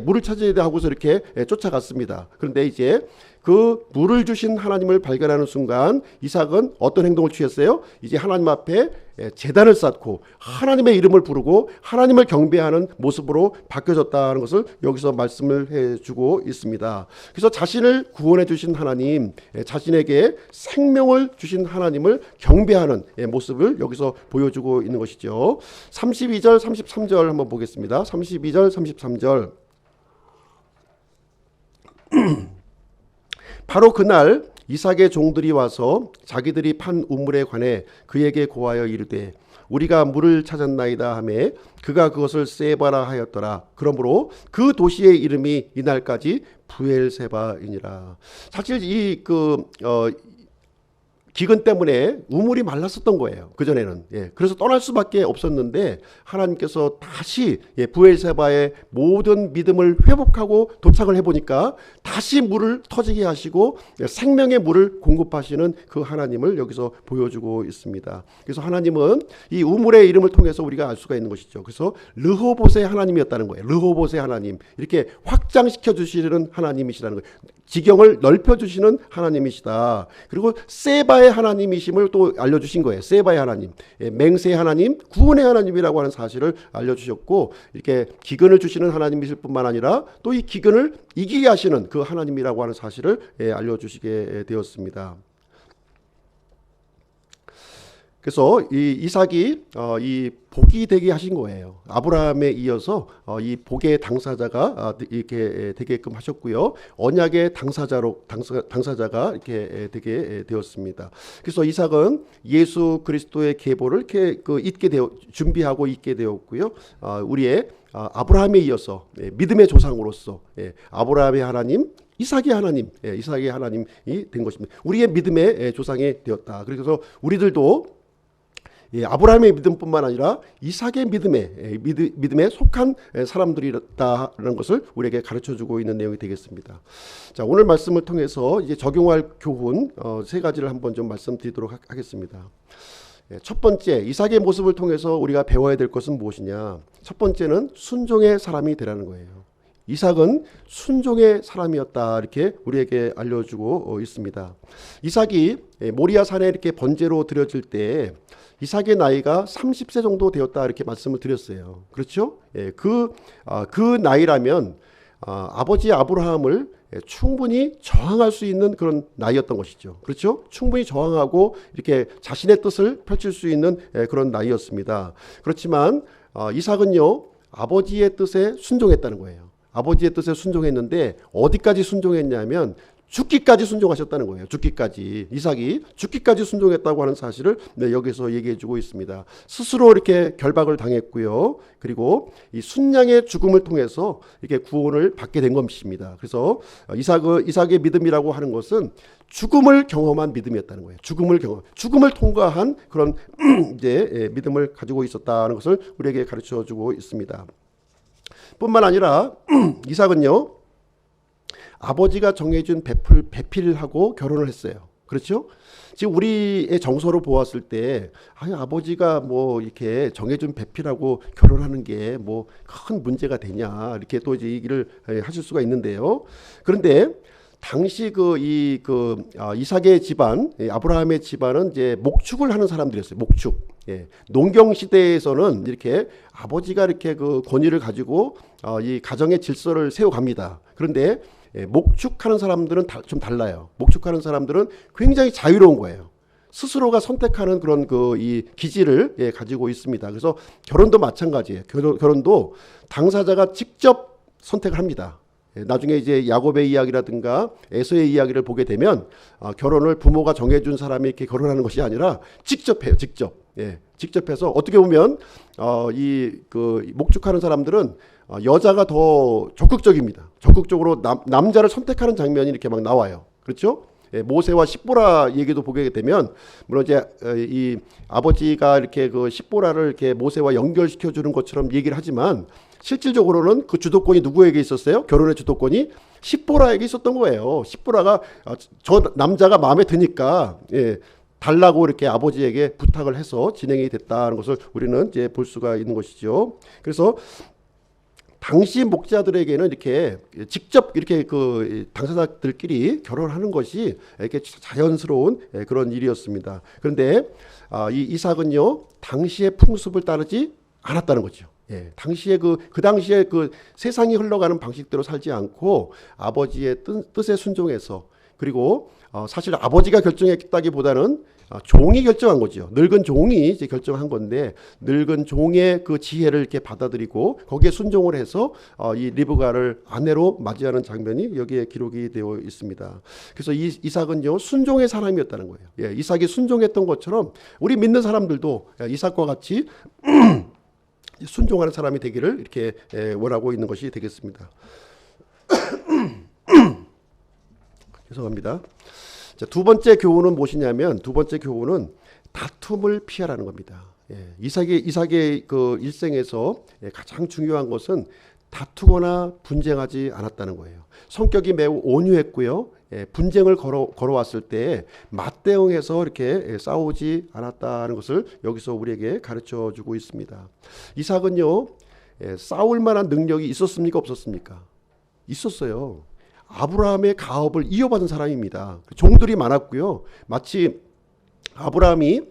하고서 이렇게 쫓아갔습니다. 그런데 이제 그 물을 주신 하나님을 발견하는 순간 이삭은 어떤 행동을 취했어요? 이제 하나님 앞에 제단을 쌓고 하나님의 이름을 부르고 하나님을 경배하는 모습으로 바뀌어졌다는 것을 여기서 말씀을 해주고 있습니다. 그래서 자신을 구원해 주신 하나님, 자신에게 생명을 주신 하나님을 경배하는 모습을 여기서 보여주고 있는 것이죠. 32절 33절 한번 보겠습니다. 32절 33절. 바로 그날 이삭의 종들이 와서 자기들이 판 우물에 관해 그에게 고하여 이르되 우리가 물을 찾았나이다 하매 그가 그것을 세바라 하였더라. 그러므로 그 도시의 이름이 이날까지 브엘세바이니라. 사실 기근 때문에 우물이 말랐었던 거예요. 그전에는. 그래서 떠날 수밖에 없었는데 하나님께서 다시 브엘세바의 모든 믿음을 회복하고 도착을 해보니까 다시 물을 터지게 하시고 생명의 물을 공급하시는 그 하나님을 여기서 보여주고 있습니다. 그래서 하나님은 이 우물의 이름을 통해서 우리가 알 수가 있는 것이죠. 그래서 르호봇의 하나님이었다는 거예요. 르호봇의 하나님. 이렇게 확장시켜 주시는 하나님이시라는 거예요. 지경을 넓혀주시는 하나님이시다. 그리고 세바의 하나님이심을 또 알려주신 거예요. 세바의 하나님, 맹세의 하나님, 구원의 하나님이라고 하는 사실을 알려주셨고 이렇게 기근을 주시는 하나님이실 뿐만 아니라 또 이 기근을 이기게 하시는 그 하나님이라고 하는 사실을 알려주시게 되었습니다. 그래서 이 이삭이 이 복이 되게 하신 거예요. 아브라함에 이어서 이 복의 당사자가 이렇게 되게끔 하셨고요. 언약의 당사자가 이렇게 되게 되었습니다. 그래서 이삭은 예수 그리스도의 계보를 이렇게 준비하고 있게 되었고요. 우리의 아브라함에 이어서 믿음의 조상으로서 아브라함의 하나님, 이삭의 하나님, 이삭의 하나님이 된 것입니다. 우리의 믿음의 조상이 되었다. 그래서 우리들도 아브라함의 믿음뿐만 아니라 이삭의 믿음에 속한 사람들이다라는 것을 우리에게 가르쳐주고 있는 내용이 되겠습니다. 자, 오늘 말씀을 통해서 이제 적용할 교훈 세 가지를 한번 좀 말씀드리도록 하겠습니다. 첫 번째, 이삭의 모습을 통해서 우리가 배워야 될 것은 무엇이냐? 첫 번째는 순종의 사람이 되라는 거예요. 이삭은 순종의 사람이었다, 이렇게 우리에게 알려주고 있습니다. 이삭이 모리아 산에 이렇게 번제로 드려질 때 이삭의 나이가 30세 정도 되었다, 이렇게 말씀을 드렸어요. 그렇죠? 그 나이라면 아버지 아브라함을 충분히 저항할 수 있는 그런 나이였던 것이죠. 그렇죠? 충분히 저항하고 이렇게 자신의 뜻을 펼칠 수 있는 그런 나이였습니다. 그렇지만 이삭은요, 아버지의 뜻에 순종했다는 거예요. 아버지의 뜻에 순종했는데 어디까지 순종했냐면 죽기까지 순종하셨다는 거예요. 죽기까지. 이삭이 죽기까지 순종했다고 하는 사실을 여기서 얘기해주고 있습니다. 스스로 이렇게 결박을 당했고요. 그리고 이 순양의 죽음을 통해서 이렇게 구원을 받게 된 것입니다. 그래서 이삭의 믿음이라고 하는 것은 죽음을 경험한 믿음이었다는 거예요. 죽음을 통과한 그런 이제 믿음을 가지고 있었다는 것을 우리에게 가르쳐주고 있습니다. 뿐만 아니라 이삭은요, 아버지가 정해준 배필하고 결혼을 했어요. 그렇죠? 지금 우리의 정서로 보았을 때 아버지가 뭐 이렇게 정해준 배필하고 결혼하는 게 뭐 큰 문제가 되냐, 이렇게 또 이제 얘기를 하실 수가 있는데요. 그런데 당시 이삭의 집안, 아브라함의 집안은 이제 목축을 하는 사람들이었어요. 목축. 농경 시대에서는 이렇게 아버지가 이렇게 그 권위를 가지고 이 가정의 질서를 세워갑니다. 그런데 목축하는 사람들은 좀 달라요. 목축하는 사람들은 굉장히 자유로운 거예요. 스스로가 선택하는 그런 이 기질을 가지고 있습니다. 그래서 결혼도 마찬가지예요. 결혼도 당사자가 직접 선택을 합니다. 나중에 이제 야곱의 이야기라든가 에서의 이야기를 보게 되면 결혼을 부모가 정해준 사람이 이렇게 결혼하는 것이 아니라 직접 해요. 직접 해서 어떻게 보면 목축하는 사람들은 여자가 더 적극적입니다. 적극적으로 남자를 선택하는 장면이 이렇게 막 나와요. 그렇죠? 모세와 십보라 얘기도 보게 되면 물론 이제 이 아버지가 이렇게 그 십보라를 이렇게 모세와 연결시켜 주는 것처럼 얘기를 하지만 실질적으로는 그 주도권이 누구에게 있었어요? 결혼의 주도권이 십보라에게 있었던 거예요. 십보라가 저 남자가 마음에 드니까 달라고 이렇게 아버지에게 부탁을 해서 진행이 됐다는 것을 우리는 이제 볼 수가 있는 것이죠. 그래서 당시 목자들에게는 이렇게 직접 이렇게 그 당사자들끼리 결혼하는 것이 이렇게 자연스러운 그런 일이었습니다. 그런데 이 이삭은요, 당시의 풍습을 따르지 않았다는 거죠. 당시에 그 당시에 그 세상이 흘러가는 방식대로 살지 않고 아버지의 뜻에 순종해서, 그리고 사실 아버지가 결정했다기보다는 종이 결정한 거죠. 늙은 종이 이제 결정한 건데 늙은 종의 그 지혜를 이렇게 받아들이고 거기에 순종을 해서 이 리브가를 아내로 맞이하는 장면이 여기에 기록이 되어 있습니다. 그래서 이삭은요, 순종의 사람이었다는 거예요. 이삭이 순종했던 것처럼 우리 믿는 사람들도 이삭과 같이 순종하는 사람이 되기를 이렇게 원하고 있는 것이 되겠습니다. 죄송합니다. 자, 두 번째 교훈은 무엇이냐면, 두 번째 교훈은 다툼을 피하라는 겁니다. 이삭의 그 일생에서 가장 중요한 것은 다투거나 분쟁하지 않았다는 거예요. 성격이 매우 온유했고요. 분쟁을 걸어왔을 때 맞대응해서 이렇게 싸우지 않았다는 것을 여기서 우리에게 가르쳐 주고 있습니다. 이삭은요, 싸울 만한 능력이 있었습니까? 없었습니까? 있었어요. 아브라함의 가업을 이어받은 사람입니다. 종들이 많았고요. 마치 아브라함이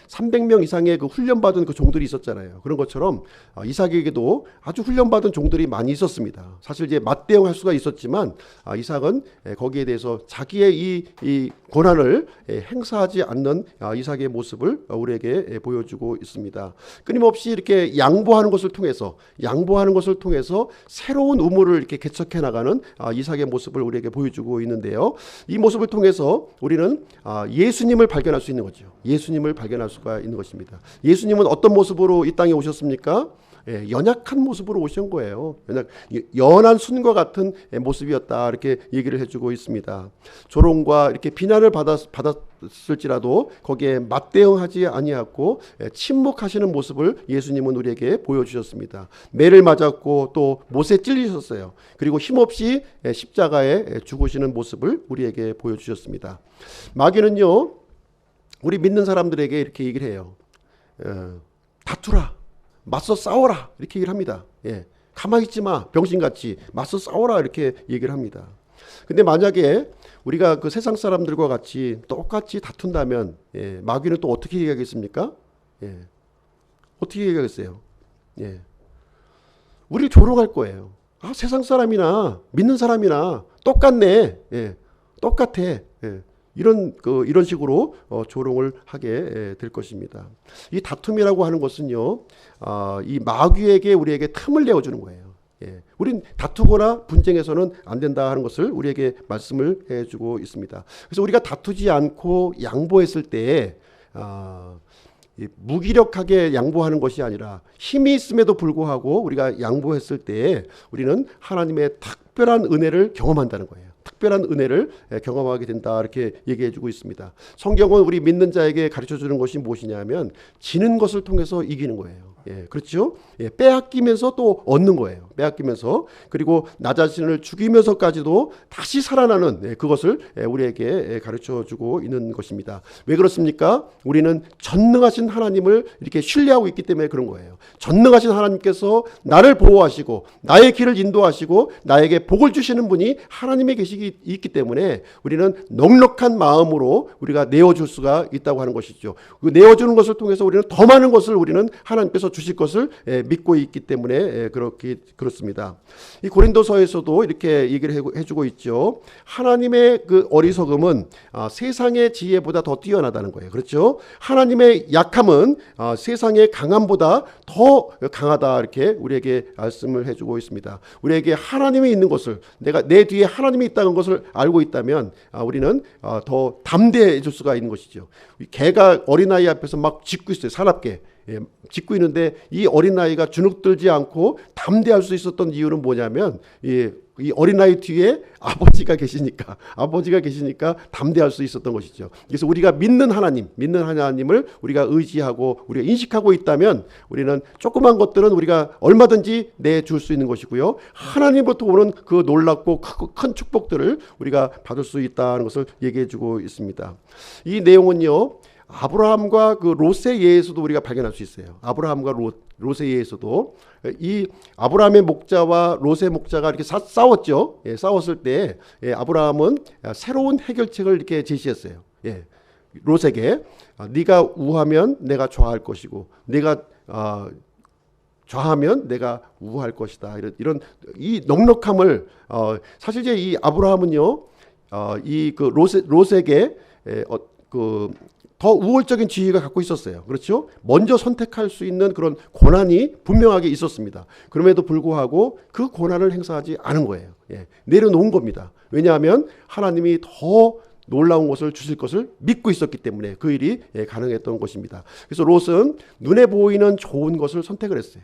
300명 이상의 그 훈련받은 그 종들이 있었잖아요. 그런 것처럼 이삭에게도 아주 훈련받은 종들이 많이 있었습니다. 사실 이제 맞대응할 수가 있었지만 이삭은 거기에 대해서 자기의 이 권한을 행사하지 않는 이삭의 모습을 우리에게 보여주고 있습니다. 끊임없이 이렇게 양보하는 것을 통해서 새로운 우물을 이렇게 개척해 나가는 이삭의 모습을 우리에게 보여주고 있는데요. 이 모습을 통해서 우리는 예수님을 발견할 수 있는 거죠. 예수님을 발견할 수가 있는 것입니다. 예수님은 어떤 모습으로 이 땅에 오셨습니까? 연약한 모습으로 오신 거예요. 연한 순과 같은 모습이었다, 이렇게 얘기를 해주고 있습니다. 조롱과 이렇게 비난을 받았을지라도 거기에 맞대응하지 아니하고 침묵하시는 모습을 예수님은 우리에게 보여주셨습니다. 매를 맞았고 또 못에 찔리셨어요. 그리고 힘없이 십자가에 죽으시는 모습을 우리에게 보여주셨습니다. 마귀는요, 우리 믿는 사람들에게 이렇게 얘기를 해요. 다투라, 맞서 싸워라, 이렇게 얘기를 합니다. 가만히 있지 마, 병신같이 맞서 싸워라, 이렇게 얘기를 합니다. 근데 만약에 우리가 그 세상 사람들과 같이 똑같이 다툰다면 마귀는 또 어떻게 얘기하겠습니까? 어떻게 얘기하겠어요? 우리를 조롱할 거예요. 세상 사람이나 믿는 사람이나 똑같네, 똑같아, 이런 식으로 조롱을 하게 될 것입니다. 이 다툼이라고 하는 것은요, 이 마귀에게 우리에게 틈을 내어주는 거예요. 우린 다투거나 분쟁해서는 안 된다 하는 것을 우리에게 말씀을 해주고 있습니다. 그래서 우리가 다투지 않고 양보했을 때 무기력하게 양보하는 것이 아니라 힘이 있음에도 불구하고 우리가 양보했을 때 우리는 하나님의 특별한 은혜를 경험한다는 거예요. 특별한 은혜를 경험하게 된다, 이렇게 얘기해 주고 있습니다. 성경은 우리 믿는 자에게 가르쳐 주는 것이 무엇이냐면 지는 것을 통해서 이기는 거예요. 그렇죠? 빼앗기면서 또 얻는 거예요. 빼앗기면서, 그리고 나 자신을 죽이면서까지도 다시 살아나는 그것을 우리에게 가르쳐 주고 있는 것입니다. 왜 그렇습니까? 우리는 전능하신 하나님을 이렇게 신뢰하고 있기 때문에 그런 거예요. 전능하신 하나님께서 나를 보호하시고 나의 길을 인도하시고 나에게 복을 주시는 분이 하나님의 계시기 있기 때문에 우리는 넉넉한 마음으로 우리가 내어줄 수가 있다고 하는 것이죠. 그 내어주는 것을 통해서 우리는 더 많은 것을 우리는 하나님께서 주실 것을 믿고 있기 때문에 그렇습니다. 이 고린도서에서도 이렇게 얘기를 해주고 있죠. 하나님의 그 어리석음은 세상의 지혜보다 더 뛰어나다는 거예요. 그렇죠? 하나님의 약함은 세상의 강함보다 더 강하다, 이렇게 우리에게 말씀을 해주고 있습니다. 우리에게 하나님이 있는 것을, 내가 내 뒤에 하나님이 있다는 것을 알고 있다면 우리는 더 담대해질 수가 있는 것이죠. 개가 어린아이 앞에서 막 짖고 있어요. 사납게 짖고 있는데 이 어린아이가 주눅들지 않고 담대할 수 있었던 이유는 뭐냐면 이 어린아이 뒤에 아버지가 계시니까 담대할 수 있었던 것이죠. 그래서 우리가 믿는 하나님을 우리가 의지하고 우리가 인식하고 있다면 우리는 조그만 것들은 우리가 얼마든지 내줄 수 있는 것이고요. 하나님부터 오는 그 놀랍고 큰 축복들을 우리가 받을 수 있다는 것을 얘기해 주고 있습니다. 이 내용은요, 아브라함과 그 롯의 예에서도 우리가 발견할 수 있어요. 아브라함과 롯의 예에서도 이 아브라함의 목자와 롯의 목자가 이렇게 싸웠죠. 싸웠을 때 아브라함은 새로운 해결책을 이렇게 제시했어요. 롯에게 네가 우하면 내가 좌할 것이고 네가 좌하면 내가 우할 것이다. 이런 이 넉넉함을 사실 이제 이 아브라함은요, 이 그 롯에게 더 우월적인 지위가 갖고 있었어요. 그렇죠? 먼저 선택할 수 있는 그런 권한이 분명하게 있었습니다. 그럼에도 불구하고 그 권한을 행사하지 않은 거예요. 내려놓은 겁니다. 왜냐하면 하나님이 더 놀라운 것을 주실 것을 믿고 있었기 때문에 그 일이 가능했던 것입니다. 그래서 롯은 눈에 보이는 좋은 것을 선택을 했어요.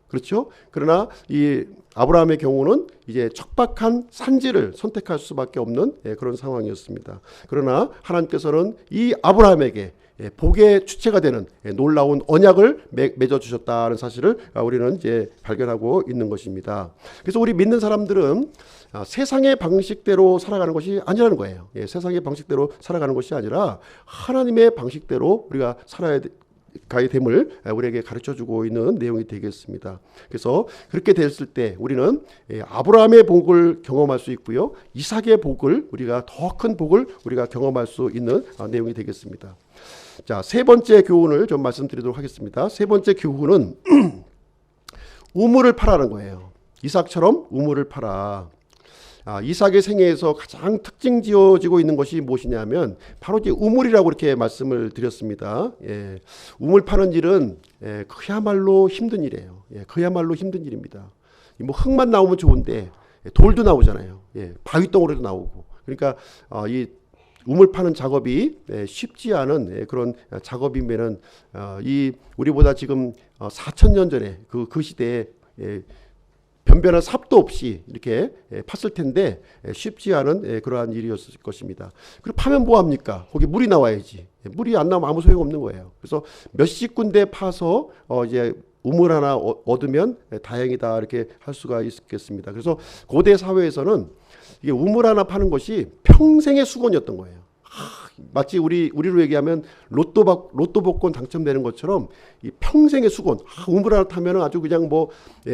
그렇죠? 그러나 이 아브라함의 경우는 이제 척박한 산지를 선택할 수밖에 없는 그런 상황이었습니다. 그러나 하나님께서는 이 아브라함에게 복의 주체가 되는 놀라운 언약을 맺어 주셨다는 사실을 우리는 이제 발견하고 있는 것입니다. 그래서 우리 믿는 사람들은 세상의 방식대로 살아가는 것이 아니라는 거예요. 세상의 방식대로 살아가는 것이 아니라 하나님의 방식대로 우리가 살아야 됨을 우리에게 가르쳐주고 있는 내용이 되겠습니다. 그래서 그렇게 됐을 때 우리는 아브라함의 복을 경험할 수 있고요, 이삭의 복을 우리가 더 큰 복을 우리가 경험할 수 있는 내용이 되겠습니다. 자, 세 번째 교훈을 좀 말씀드리도록 하겠습니다. 세 번째 교훈은 우물을 파라는 거예요. 이삭처럼 우물을 파라. 이삭의 생애에서 가장 특징 지어지고 있는 것이 무엇이냐면 바로 이제 우물이라고 이렇게 말씀을 드렸습니다. 우물 파는 일은 그야말로 힘든 일이에요. 그야말로 힘든 일입니다. 뭐 흙만 나오면 좋은데 돌도 나오잖아요. 바위덩어리도 나오고. 그러니까 이 우물 파는 작업이 쉽지 않은 그런 작업이면은 이 우리보다 지금 4,000년 전에 그 시대에 변변한 삽도 없이 이렇게 팠을 텐데 쉽지 않은 그러한 일이었을 것입니다. 그리고 파면 뭐 합니까? 거기 물이 나와야지. 물이 안 나오면 아무 소용 없는 거예요. 그래서 몇십 군데 파서 이제 우물 하나 얻으면 다행이다 이렇게 할 수가 있겠습니다. 그래서 고대 사회에서는 이게 우물 하나 파는 것이 평생의 수건이었던 거예요. 마치 우리로 얘기하면 로또 복권 당첨되는 것처럼 이 평생의 수건, 우물 하나 타면은 아주 그냥 뭐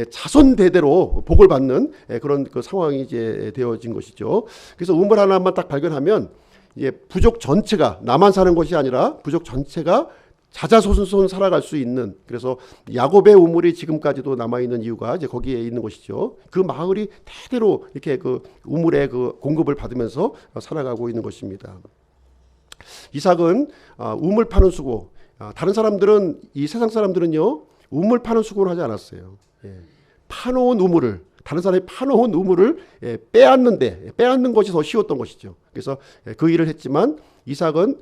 자손 대대로 복을 받는 그런 그 상황이 이제 되어진 것이죠. 그래서 우물 하나만 딱 발견하면 이제 부족 전체가, 나만 사는 것이 아니라 부족 전체가 자자손손 살아갈 수 있는, 그래서 야곱의 우물이 지금까지도 남아 있는 이유가 이제 거기에 있는 것이죠. 그 마을이 대대로 이렇게 그 우물의 그 공급을 받으면서 살아가고 있는 것입니다. 이삭은 우물 파는 수고, 다른 사람들은, 이 세상 사람들은요 우물 파는 수고를 하지 않았어요. 파놓은 우물을, 다른 사람이 파놓은 우물을 빼앗는 것이 더 쉬웠던 것이죠. 그래서 그 일을 했지만 이삭은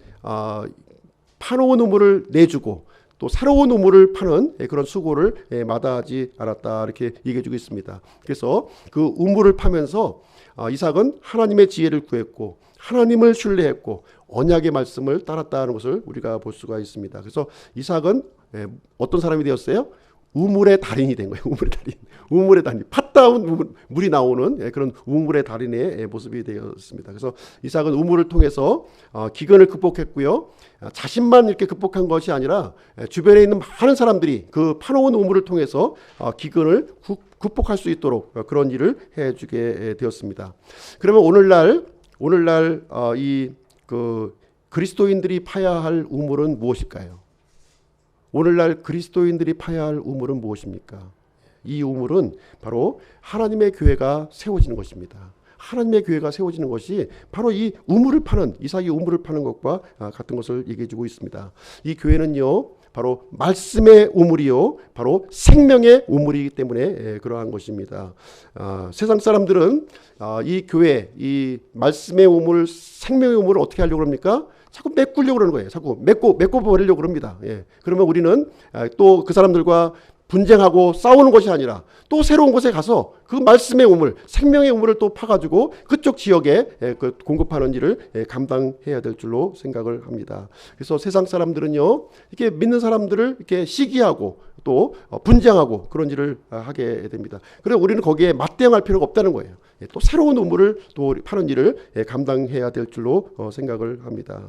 파놓은 우물을 내주고 또 새로운 우물을 파는 그런 수고를 마다하지 않았다 이렇게 얘기해주고 있습니다. 그래서 그 우물을 파면서 이삭은 하나님의 지혜를 구했고 하나님을 신뢰했고 언약의 말씀을 따랐다는 것을 우리가 볼 수가 있습니다. 그래서 이삭은 어떤 사람이 되었어요? 우물의 달인이 된 거예요. 우물의 달인. 팠다운 물이 나오는 그런 우물의 달인의 모습이 되었습니다. 그래서 이삭은 우물을 통해서 기근을 극복했고요. 자신만 이렇게 극복한 것이 아니라 주변에 있는 많은 사람들이 그 파놓은 우물을 통해서 기근을 극복할 수 있도록 그런 일을 해주게 되었습니다. 그러면 오늘날 이 그리스도인들이 파야 할 우물은 무엇일까요? 오늘날 그리스도인들이 파야 할 우물은 무엇입니까? 이 우물은 바로 하나님의 교회가 세워지는 것입니다. 하나님의 교회가 세워지는 것이 바로 이 우물을 파는, 이삭이 우물을 파는 것과 같은 것을 얘기해 주고 있습니다. 이 교회는요 바로 말씀의 우물이요 바로 생명의 우물이기 때문에 그러한 것입니다. 세상 사람들은 이 교회, 이 말씀의 우물, 생명의 우물을 어떻게 하려고 합니까? 자꾸 메꾸려고 그러는 거예요. 자꾸 메꿔 버리려고 합니다. 그러면 우리는 또 그 사람들과 분쟁하고 싸우는 것이 아니라 또 새로운 곳에 가서 그 말씀의 우물, 생명의 우물을 또 파가지고 그쪽 지역에 그 공급하는 일을 감당해야 될 줄로 생각을 합니다. 그래서 세상 사람들은요, 이렇게 믿는 사람들을 이렇게 시기하고 또 분쟁하고 그런 일을 하게 됩니다. 그래서 우리는 거기에 맞대응할 필요가 없다는 거예요. 또 새로운 우물을 또 파는 일을 감당해야 될 줄로 생각을 합니다.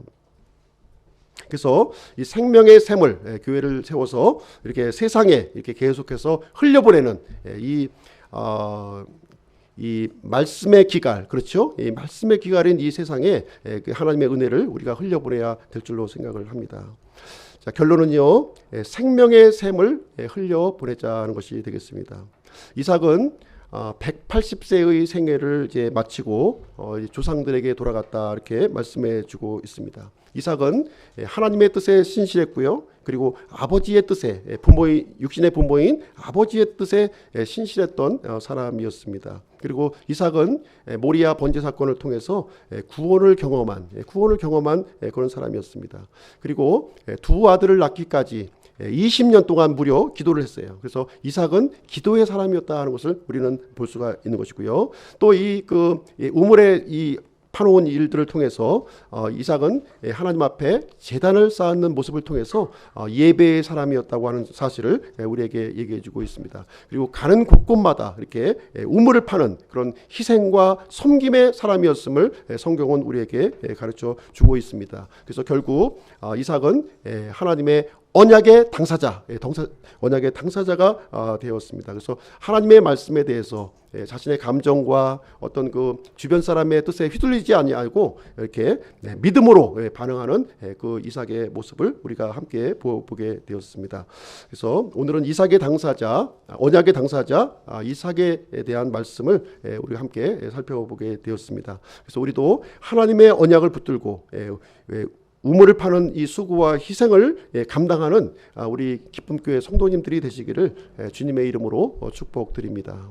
그래서 이 생명의 샘을, 교회를 세워서 이렇게 세상에 이렇게 계속해서 흘려보내는 이 말씀의 기갈, 그렇죠? 이 말씀의 기갈인 이 세상에 하나님의 은혜를 우리가 흘려보내야 될 줄로 생각을 합니다. 자, 결론은요, 생명의 샘을 흘려보내자는 것이 되겠습니다. 이삭은 180세의 생애를 이제 마치고 조상들에게 돌아갔다 이렇게 말씀해 주고 있습니다. 이삭은 하나님의 뜻에 신실했고요. 그리고 아버지의 뜻에, 육신의 부모인 아버지의 뜻에 신실했던 사람이었습니다. 그리고 이삭은 모리아 번제 사건을 통해서 구원을 경험한 그런 사람이었습니다. 그리고 두 아들을 낳기까지 20년 동안 무려 기도를 했어요. 그래서 이삭은 기도의 사람이었다는 것을 우리는 볼 수가 있는 것이고요. 또 이 우물의 이 파놓은 일들을 통해서 이삭은 하나님 앞에 제단을 쌓는 모습을 통해서 예배의 사람이었다고 하는 사실을 우리에게 얘기해 주고 있습니다. 그리고 가는 곳곳마다 이렇게 우물을 파는 그런 희생과 섬김의 사람이었음을 성경은 우리에게 가르쳐 주고 있습니다. 그래서 결국 이삭은 하나님의 언약의 당사자, 언약의 당사자가 되었습니다. 그래서 하나님의 말씀에 대해서 자신의 감정과 어떤 그 주변 사람의 뜻에 휘둘리지 아니하고 이렇게 믿음으로 반응하는 그 이삭의 모습을 우리가 함께 보게 되었습니다. 그래서 오늘은 이삭의 당사자, 언약의 당사자 이삭에 대한 말씀을 우리가 함께 살펴보게 되었습니다. 그래서 우리도 하나님의 언약을 붙들고 우물을 파는 이 수고와 희생을 감당하는 우리 기쁨교회 성도님들이 되시기를 주님의 이름으로 축복드립니다.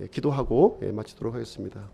기도하고 마치도록 하겠습니다.